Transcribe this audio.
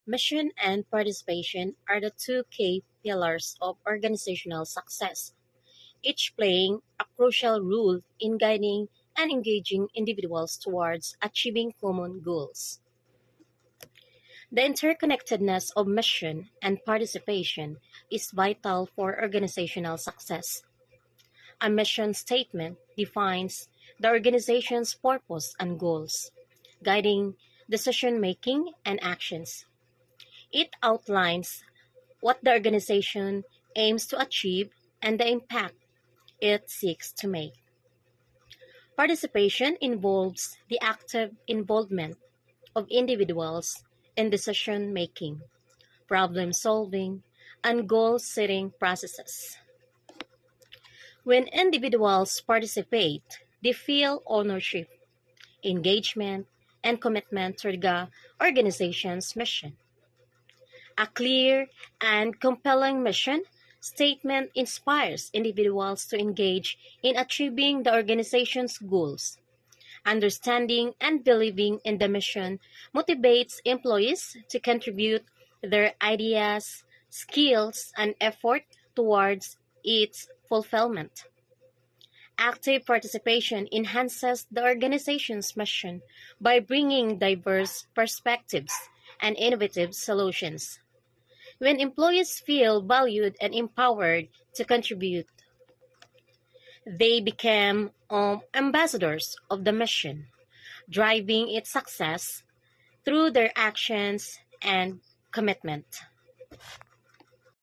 Mission and participation are the two key pillars of organizational success, each playing a crucial role in guiding and engaging individuals towards achieving common goals. The interconnectedness of mission and participation is vital for organizational success. A mission statement defines the organization's purpose and goals, guiding decision making and actions. It outlines what the organization aims to achieve and the impact it seeks to make. Participation involves the active involvement of individuals in decision making, problem solving, and goal setting processes. When individuals participate, they feel ownership, engagement, and commitment to the organization's mission. A clear and compelling mission statement inspires individuals to engage in achieving the organization's goals. Understanding and believing in the mission motivates employees to contribute their ideas, skills, and effort towards its fulfillment. Active participation enhances the organization's mission by bringing diverse perspectives and innovative solutions. When employees feel valued and empowered to contribute, they become ambassadors of the mission, driving its success through their actions and commitment.